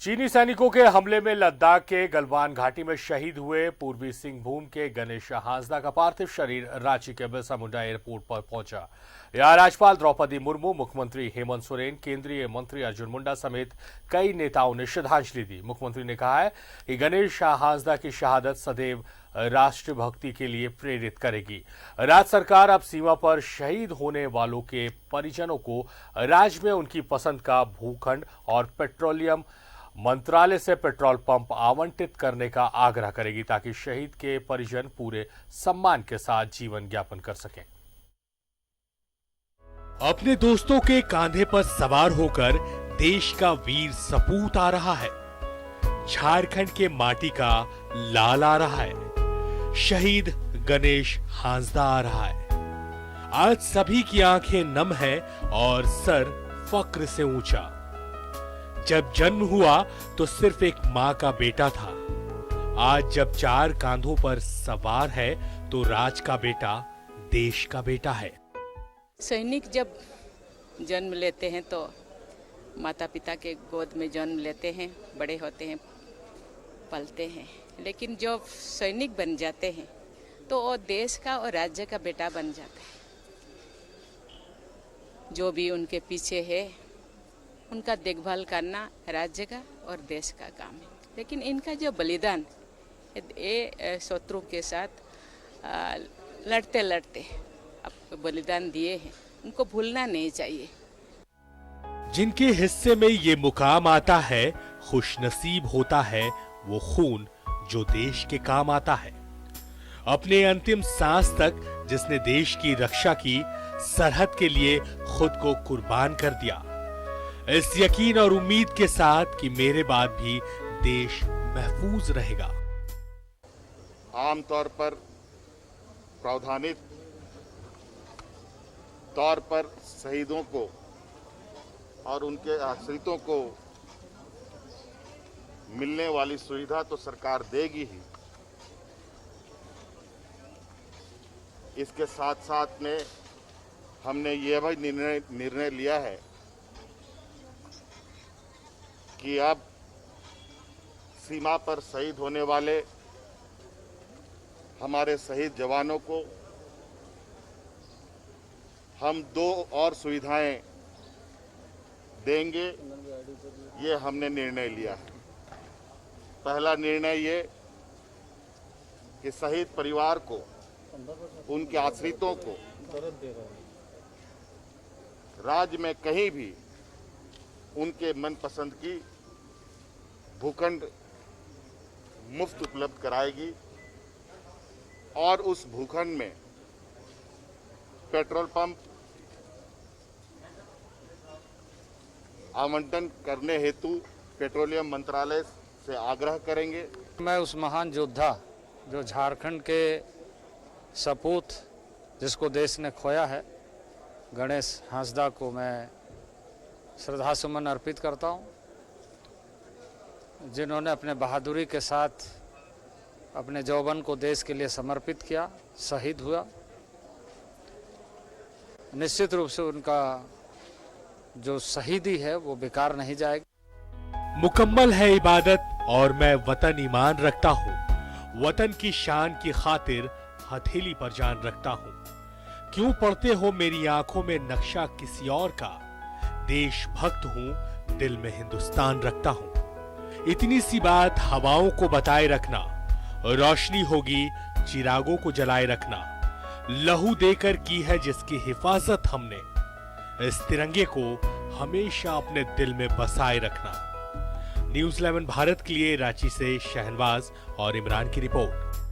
चीनी सैनिकों के हमले में लद्दाख के गलवान घाटी में शहीद हुए पूर्वी सिंहभूम के गणेश हांसदा का पार्थिव शरीर रांची के बिरसा मुंडा एयरपोर्ट पर पहुंचा। यहां राज्यपाल द्रौपदी मुर्मू, मुख्यमंत्री हेमंत सोरेन, केंद्रीय मंत्री अर्जुन मुंडा समेत कई नेताओं ने श्रद्धांजलि दी। मुख्यमंत्री ने कहा है कि गणेश हांसदा की शहादत सदैव राष्ट्रभक्ति के लिए प्रेरित करेगी। राज्य सरकार अब सीमा पर शहीद होने वालों के परिजनों को राज्य में उनकी पसंद का भूखंड और पेट्रोलियम मंत्रालय से पेट्रोल पंप आवंटित करने का आग्रह करेगी ताकि शहीद के परिजन पूरे सम्मान के साथ जीवन यापन कर सकें। अपने दोस्तों के कांधे पर सवार होकर देश का वीर सपूत आ रहा है। झारखंड के माटी का लाल आ रहा है। शहीद गणेश हांसदा आ रहा है। आज सभी की आंखें नम है और सर फक्र से ऊंचा। जब जन्म हुआ तो सिर्फ एक मां का बेटा था। आज जब चार कांधों पर सवार है तो राज का बेटा देश का बेटा है। सैनिक जब जन्म लेते हैं तो माता पिता के गोद में जन्म लेते हैं, बड़े होते हैं, पलते हैं, लेकिन जब सैनिक बन जाते हैं तो वो देश का और राज्य का बेटा बन जाता है। जो भी उनके पीछे है उनका देखभाल करना राज्य का और देश का काम है। लेकिन इनका जो बलिदान ये शत्रु के साथ लड़ते लड़ते अब बलिदान दिए हैं, उनको भूलना नहीं चाहिए। जिनके हिस्से में ये मुकाम आता है, खुशनसीब होता है वो खून जो देश के काम आता है। अपने अंतिम सांस तक जिसने देश की रक्षा की, सरहद के लिए खुद को कुर्बान कर दिया, इस यकीन और उम्मीद के साथ कि मेरे बाद भी देश महफूज रहेगा। आमतौर पर प्रावधानिक तौर पर शहीदों को और उनके आश्रितों को मिलने वाली सुविधा तो सरकार देगी ही, इसके साथ साथ में हमने यह भी निर्णय लिया है कि अब सीमा पर शहीद होने वाले हमारे शहीद जवानों को हम 2 और सुविधाएं देंगे। ये हमने निर्णय लिया है। पहला निर्णय ये कि शहीद परिवार को, उनके आश्रितों को राज्य में कहीं भी उनके मनपसंद की भूखंड मुफ्त उपलब्ध कराएगी और उस भूखंड में पेट्रोल पंप आवंटन करने हेतु पेट्रोलियम मंत्रालय से आग्रह करेंगे। मैं उस महान योद्धा जो झारखंड के सपूत जिसको देश ने खोया है, गणेश हांसदा को मैं श्रद्धा सुमन अर्पित करता हूं, जिन्होंने अपने बहादुरी के साथ अपने यौवन को देश के लिए समर्पित किया, शहीद हुआ। निश्चित रूप से उनका जो शहीदी है वो बेकार नहीं जाएगी। मुकम्मल है इबादत और मैं वतन ईमान रखता हूँ। वतन की शान की खातिर हथेली पर जान रखता हूँ। क्यों पढ़ते हो मेरी आंखों में नक्शा किसी और का? देशभक्त हूँ, दिल में हिंदुस्तान रखता हूँ। इतनी सी बात हवाओं को बताए रखना, रोशनी होगी चिरागों को जलाए रखना। लहू देकर की है जिसकी हिफाजत हमने, इस तिरंगे को हमेशा अपने दिल में बसाए रखना। न्यूज़ 11 भारत के लिए रांची से शहनवाज और इमरान की रिपोर्ट।